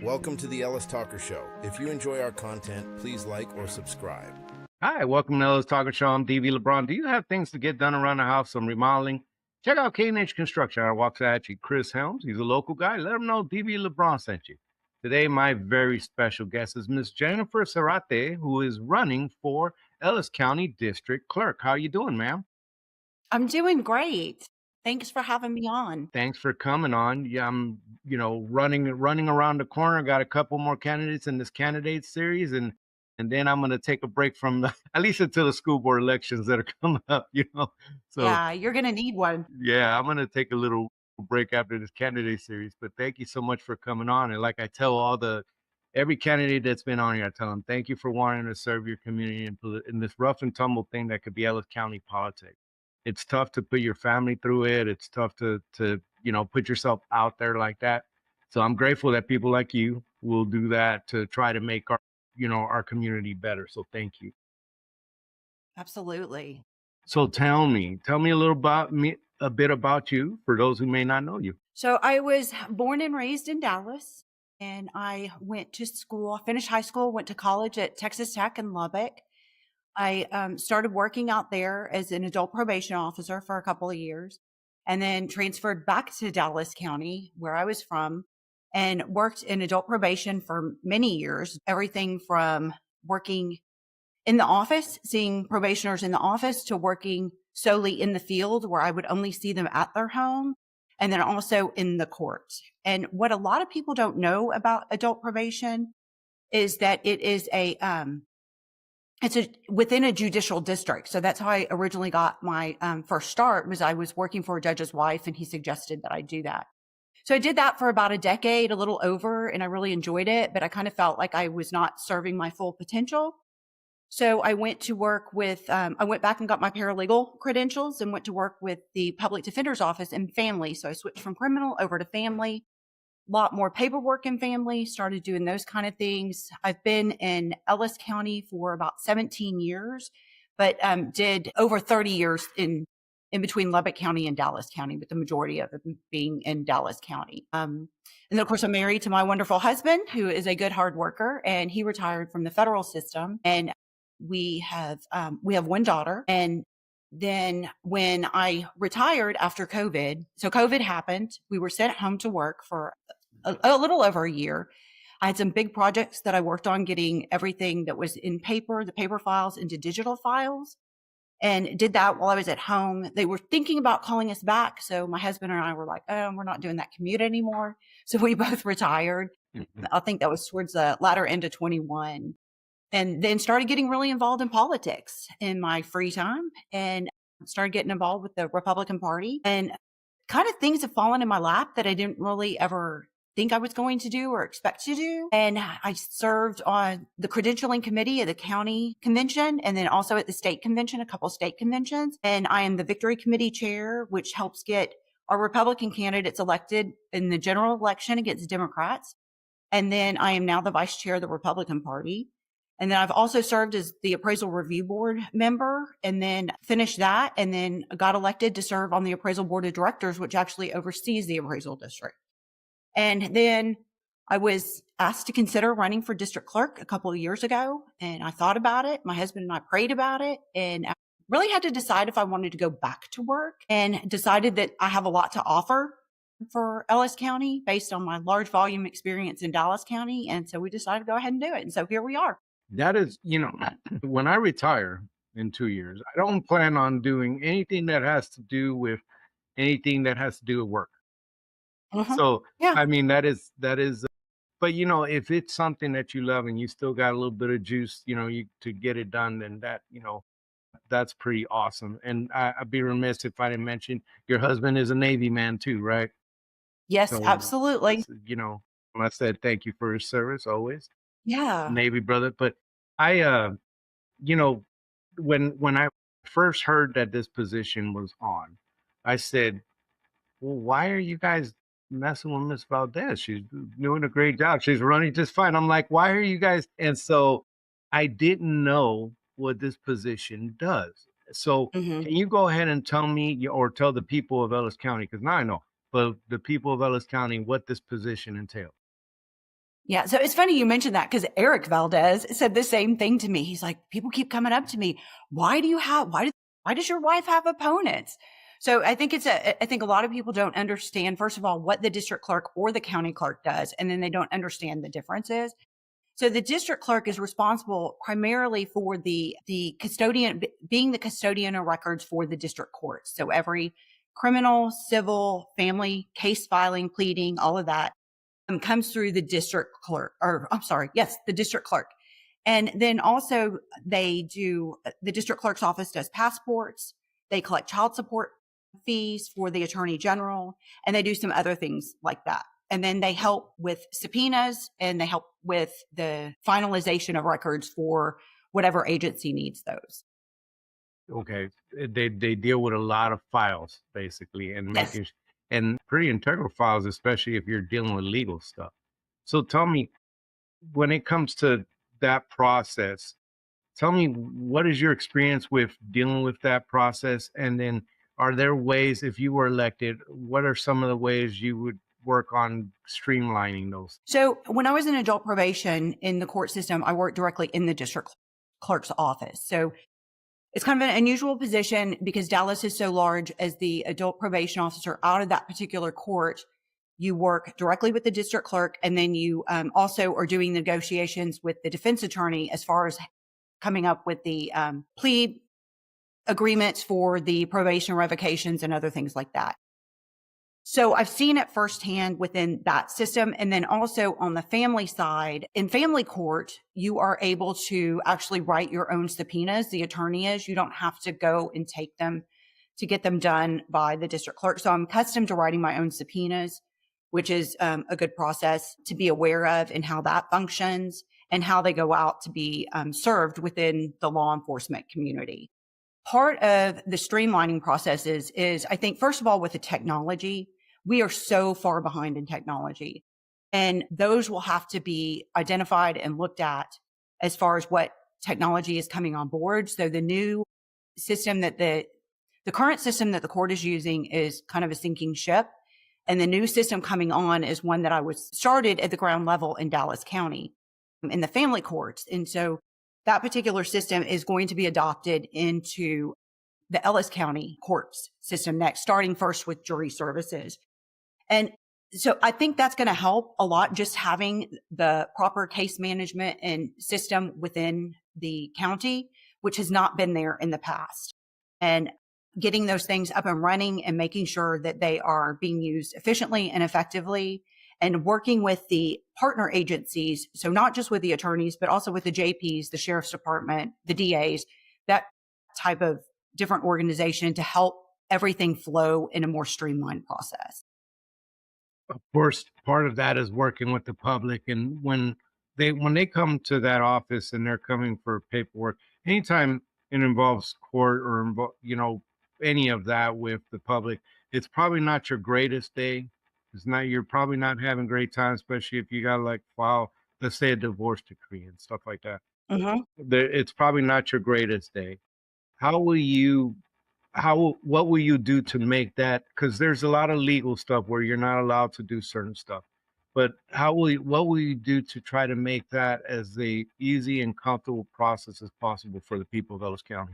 Welcome to the Ellis Talker Show. If you enjoy our content, please like or subscribe. Hi, welcome to Ellis Talker Show. I'm DV LeBron. Do you have things to get done around the house, some remodeling? Check out K&H Construction out of Waxahachie. Chris Helms, he's a local guy. Let him know DV LeBron sent you. Today, my very special guest is Miss Jennifer Zarate, who is running for Ellis County District Clerk. How are you doing, ma'am? I'm doing great. Thanks for having me on. Thanks for coming on. Yeah, I'm, running around the corner. Got a couple more candidates in this candidate series, and then I'm going to take a break from at least until the school board elections that are coming up. So Yeah, you're going to need one. yeah, I'm going to take a little break after this candidate series. But thank you so much for coming on. And like I tell every candidate that's been on here, I tell them thank you for wanting to serve your community in this rough and tumble thing that could be Ellis County politics. It's tough to put your family through it. It's tough to put yourself out there like that. So I'm grateful that people like you will do that to try to make our community better. So thank you. Absolutely. So tell me a bit about you for those who may not know you. So I was born and raised in Dallas, and I went to school, finished high school, went to college at Texas Tech in Lubbock. I started working out there as an adult probation officer for a couple of years, and then transferred back to Dallas County, where I was from, and worked in adult probation for many years, everything from working in the office, seeing probationers in the office, to working solely in the field where I would only see them at their home, and then also in the courts. And what a lot of people don't know about adult probation is that it is within a judicial district. So that's how I originally got my first start, was I was working for a judge's wife, and he suggested that I do that. So I did that for about a decade, a little over, and I really enjoyed it, but I kind of felt like I was not serving my full potential. So I went to work with, I went back and got my paralegal credentials and went to work with the public defender's office in family. So I switched from criminal over to family, a lot more paperwork in family, started doing those kind of things. I've been in Ellis County for about 17 years, but did over 30 years in between Lubbock County and Dallas County, with the majority of it being in Dallas County. And then, of course, I'm married to my wonderful husband, who is a good hard worker, and he retired from the federal system. And we have one daughter. And then when I retired after COVID, so COVID happened, we were sent home to work for a little over a year. I had some big projects that I worked on, getting everything that was in paper, the paper files, into digital files, and did that while I was at home. They were thinking about calling us back. So my husband and I were like, oh, we're not doing that commute anymore. So we both retired. Mm-hmm. I think that was towards the latter end of 21. And then started getting really involved in politics in my free time, and started getting involved with the Republican Party, and kind of things have fallen in my lap that I didn't really ever think I was going to do or expect to do. And I served on the credentialing committee of the county convention, and then also at the state convention, a couple state conventions. And I am the victory committee chair, which helps get our Republican candidates elected in the general election against Democrats. And then I am now the vice chair of the Republican Party. And then I've also served as the appraisal review board member, and then finished that, and then got elected to serve on the appraisal board of directors, which actually oversees the appraisal district. And then I was asked to consider running for district clerk a couple of years ago, and I thought about it. My husband and I prayed about it, and I really had to decide if I wanted to go back to work, and decided that I have a lot to offer for Ellis County based on my large volume experience in Dallas County. And so we decided to go ahead and do it. And so here we are. That is, when I retire in 2 years, I don't plan on doing anything that has to do with work. Uh-huh. So, Yeah. I mean, that is, but if it's something that you love and you still got a little bit of juice, to get it done, then that, that's pretty awesome. And I'd be remiss if I didn't mention your husband is a Navy man too, right? Yes, So, absolutely. I said, thank you for his service always. Yeah. Navy brother. But I, when I first heard that this position was on, I said, well, why are you guys messing with Miss Valdez? She's doing a great job. She's running just fine. I'm like, why are you guys? And so I didn't know what this position does. So Mhm. Can you go ahead and tell me, or tell the people of Ellis County, because now I know, but the people of Ellis County, what this position entails? Yeah. So it's funny you mentioned that because Eric Valdez said the same thing to me. He's like, people keep coming up to me. Why does your wife have opponents? So I think I think a lot of people don't understand, first of all, what the district clerk or the county clerk does. And then they don't understand the differences. So the district clerk is responsible primarily for the custodian, being the custodian of records for the district courts. So every criminal, civil, family, case filing, pleading, all of that comes through the district clerk, the district clerk. And then also the district clerk's office does passports. They collect child support fees for the attorney general, and they do some other things like that. And then they help with subpoenas, and they help with the finalization of records for whatever agency needs those. Okay. They deal with a lot of files basically, and Yes. and pretty integral files, especially if you're dealing with legal stuff. So tell me, when it comes to that process, tell me, what is your experience with dealing with that process? And then are there ways, if you were elected, what are some of the ways you would work on streamlining those? So when I was in adult probation in the court system, I worked directly in the district clerk's office. So it's kind of an unusual position because Dallas is so large. As the adult probation officer out of that particular court, you work directly with the district clerk, and then you also are doing negotiations with the defense attorney as far as coming up with the plea agreements for the probation revocations and other things like that. So I've seen it firsthand within that system. And then also on the family side, in family court, you are able to actually write your own subpoenas. The attorney is, you don't have to go and take them to get them done by the district clerk. So I'm accustomed to writing my own subpoenas, which is a good process to be aware of and how that functions and how they go out to be served within the law enforcement community. Part of the streamlining process is I think, first of all, with the technology, we are so far behind in technology, and those will have to be identified and looked at as far as what technology is coming on board. So the new system that the current system that the court is using is kind of a sinking ship. And the new system coming on is one that I was started at the ground level in Dallas County in the family courts. And so that particular system is going to be adopted into the Ellis County courts system next, starting first with jury services. And so I think that's going to help a lot, just having the proper case management and system within the county, which has not been there in the past. And getting those things up and running and making sure that they are being used efficiently and effectively, and working with the partner agencies. So not just with the attorneys, but also with the JPs, the sheriff's department, the DAs, that type of different organization to help everything flow in a more streamlined process. Of course, part of that is working with the public. And when they come to that office and they're coming for paperwork, anytime it involves court or any of that with the public, it's probably not your greatest day. You're probably not having a great time, especially if you got to file, let's say, a divorce decree and stuff like that. Mm-hmm. It's probably not your greatest day. What will you do to make that? Because there's a lot of legal stuff where you're not allowed to do certain stuff. But what will you do to try to make that as the easy and comfortable process as possible for the people of Ellis County?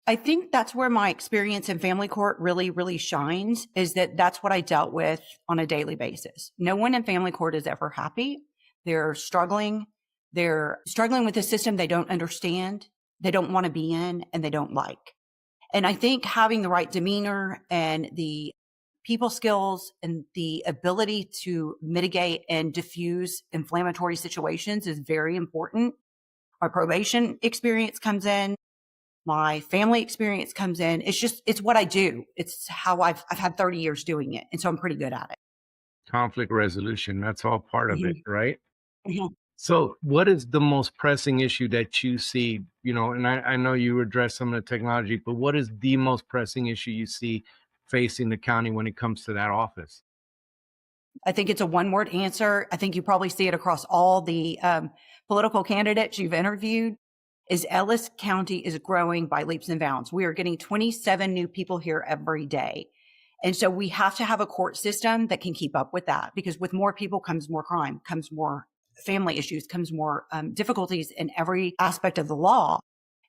I think that's where my experience in family court really, really shines, is that that's what I dealt with on a daily basis. No one in family court is ever happy. They're struggling. They're struggling with a system they don't understand, they don't want to be in, and they don't like. And I think having the right demeanor and the people skills and the ability to mitigate and diffuse inflammatory situations is very important. My probation experience comes in. My family experience comes in. It's what I do. It's how I've had 30 years doing it. And so I'm pretty good at it. Conflict resolution, that's all part of it, right? Mm-hmm. So what is the most pressing issue that you see, and I know you address some of the technology, but what is the most pressing issue you see facing the county when it comes to that office? I think it's a one-word answer. I think you probably see it across all the political candidates you've interviewed, is Ellis County is growing by leaps and bounds. We are getting 27 new people here every day. And so we have to have a court system that can keep up with that, because with more people comes more crime, comes more family issues, comes more difficulties in every aspect of the law.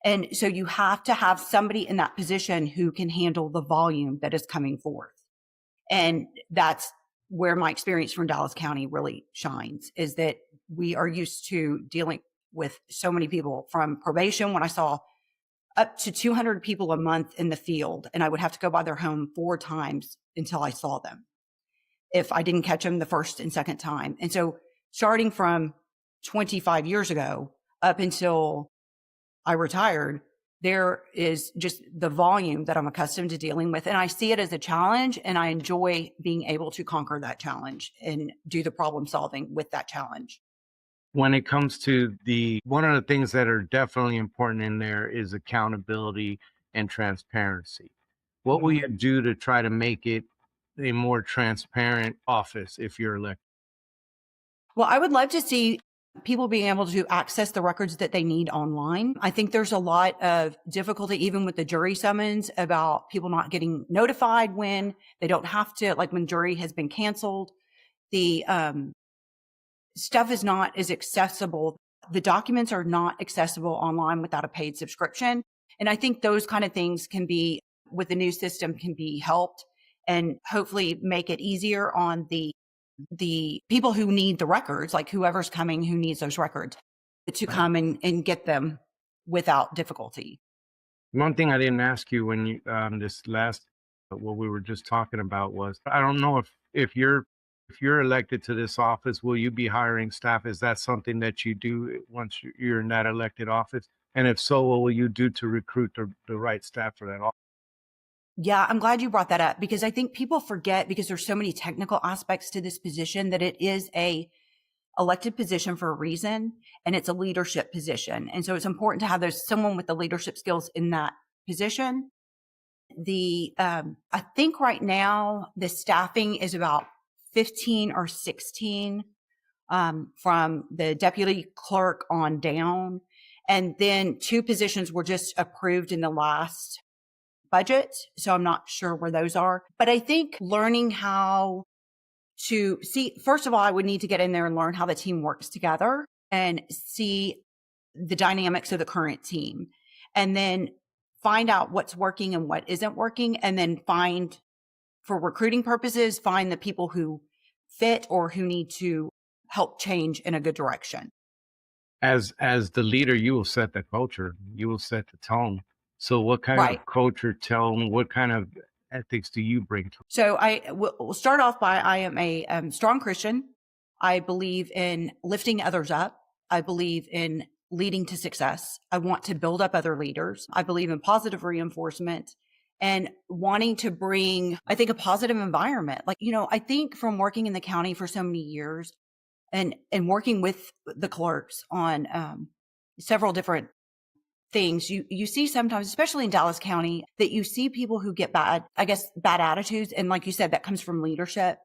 And so you have to have somebody in that position who can handle the volume that is coming forth. And that's where my experience from Dallas County really shines, is that we are used to dealing with so many people from probation, when I saw up to 200 people a month in the field, and I would have to go by their home 4 times until I saw them if I didn't catch them the first and second time. And so starting from 25 years ago up until I retired, there is just the volume that I'm accustomed to dealing with. And I see it as a challenge, and I enjoy being able to conquer that challenge and do the problem solving with that challenge. When it comes to one of the things that are definitely important in there is accountability and transparency. What will you do to try to make it a more transparent office if you're elected? Well, I would love to see people being able to access the records that they need online. I think there's a lot of difficulty, even with the jury summons, about people not getting notified when they don't have to, like when jury has been canceled. The stuff is not as accessible. The documents are not accessible online without a paid subscription. And I think those kind of things can be, with the new system, can be helped and hopefully make it easier on the people who need the records, like whoever's coming who needs those records, to come and get them without difficulty. One thing I didn't ask you when you this last what we were just talking about was, I don't know if you're elected to this office, will you be hiring staff? Is that something that you do once you're in that elected office? And if so, what will you do to recruit the right staff for that office? Yeah, I'm glad you brought that up, because I think people forget, because there's so many technical aspects to this position, that it is a elected position for a reason, and it's a leadership position. And so it's important to have someone with the leadership skills in that position. I think right now the staffing is about 15 or 16 from the deputy clerk on down. And then 2 positions were just approved in the last budget, so I'm not sure where those are. But I think learning how to see, first of all, I would need to get in there and learn how the team works together and see the dynamics of the current team, and then find out what's working and what isn't working, and then find, for recruiting purposes, find the people who fit or who need to help change in a good direction. As the leader, you will set the culture, you will set the tone. So what kind Right. of culture, tone, what kind of ethics do you bring to it? So we'll start off by, I am a strong Christian. I believe in lifting others up. I believe in leading to success. I want to build up other leaders. I believe in positive reinforcement and wanting to bring, I think, a positive environment. Like, I think from working in the county for so many years and working with the clerks on several different things, you see sometimes, especially in Dallas County, that you see people who get bad attitudes. And like you said, that comes from leadership.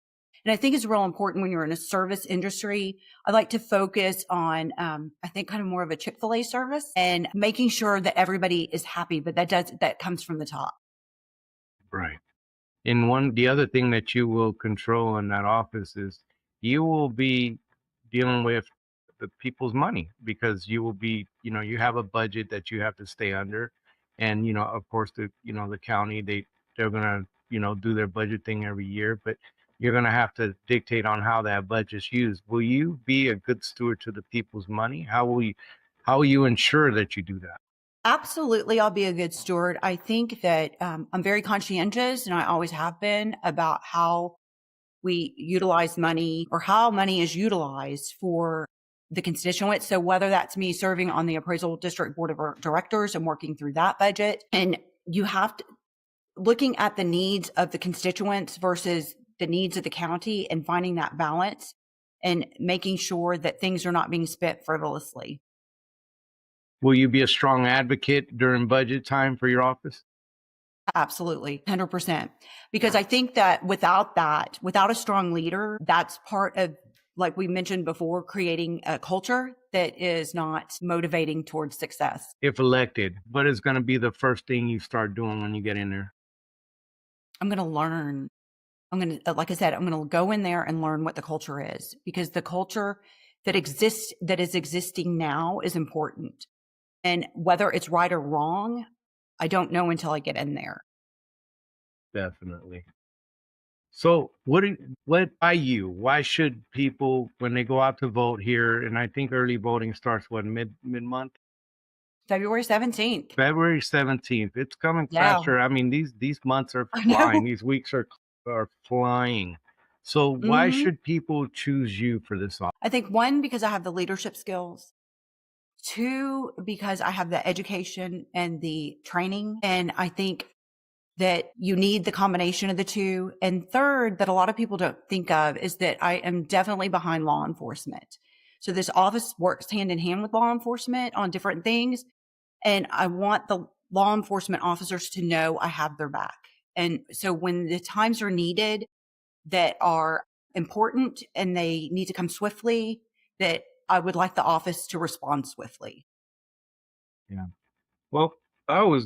And I think it's real important when you're in a service industry. I like to focus on, I think, kind of more of a Chick-fil-A service and making sure that everybody is happy, but that comes from the top. Right. And the other thing that you will control in that office is you will be dealing with the people's money, because you will be, you have a budget that you have to stay under. And, of course, the county, they're going to, do their budget thing every year, but you're going to have to dictate on how that budget's used. Will you be a good steward to the people's money? How will you ensure that you do that? Absolutely, I'll be a good steward. I think that I'm very conscientious, and I always have been, about how we utilize money, or how money is utilized for the constituents. So whether that's me serving on the appraisal district board of directors and working through that budget, and you have to looking at the needs of the constituents versus the needs of the county, and finding that balance and making sure that things are not being spent frivolously. Will you be a strong advocate during budget time for your office? Absolutely, 100%. Because I think that without a strong leader, that's part of, like we mentioned before, creating a culture that is not motivating towards success. If elected, what is going to be the first thing you start doing when you get in there? I'm going to learn. Like I said, I'm going to go in there and learn what the culture is, because the culture that is existing now is important. And whether it's right or wrong, I don't know until I get in there. Definitely. So why should people, when they go out to vote here, and I think early voting starts mid-month? February 17th. February 17th. It's coming Yeah, faster. I mean, these months are I flying. know. These weeks are flying. So why hmm should people choose you for this office? I think, one, because I have the leadership skills. Two, because I have the education and the training. And I think that you need the combination of the two. And third, that a lot of people don't think of, is that I am definitely behind law enforcement. So this office works hand in hand with law enforcement on different things. And I want the law enforcement officers to know I have their back. And so when the times are needed that are important and they need to come swiftly, that I would like the office to respond swiftly. Yeah. Well, I always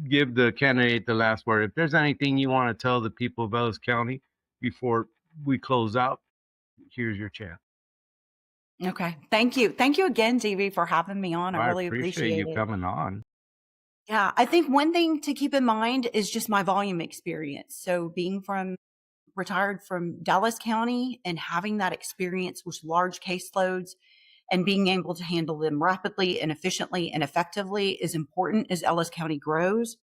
give the candidate the last word. If there's anything you want to tell the people of Ellis County before we close out, here's your chance. Okay. Thank you. Thank you again, DV, for having me on. I I really appreciate appreciate you it. coming on. Yeah. I think one thing to keep in mind is just my volume experience. So being retired from Dallas County and having that experience with large caseloads and being able to handle them rapidly and efficiently and effectively is important as Ellis County grows.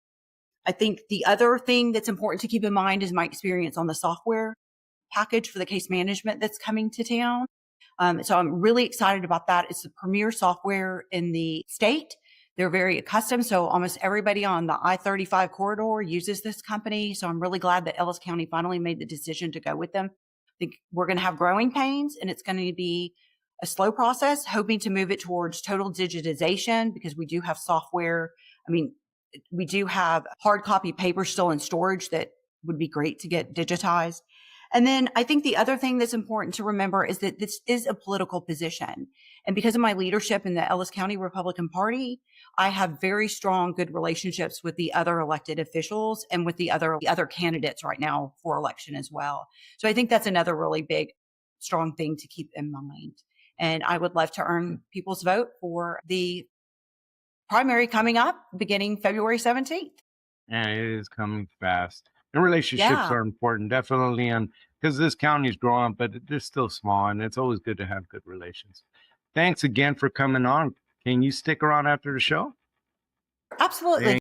I think the other thing that's important to keep in mind is my experience on the software package for the case management that's coming to town. So I'm really excited about that. It's the premier software in the state. They're very accustomed. So almost everybody on the I-35 corridor uses this company. So I'm really glad that Ellis County finally made the decision to go with them. I think we're going to have growing pains, and it's going to be a slow process, hoping to move it towards total digitization, because we do have software. I mean, we do have hard copy paper still in storage that would be great to get digitized. And then I think the other thing that's important to remember is that this is a political position. And because of my leadership in the Ellis County Republican Party, I have very strong, good relationships with the other elected officials and with the other candidates right now for election as well. So I think that's another really big, strong thing to keep in mind. And I would love to earn people's vote for the primary coming up beginning February 17th. And it is coming fast. And relationships Yeah. are important, definitely. And because this county is growing, but it's still small, and it's always good to have good relations. Thanks again for coming on. Can you stick around after the show? Absolutely.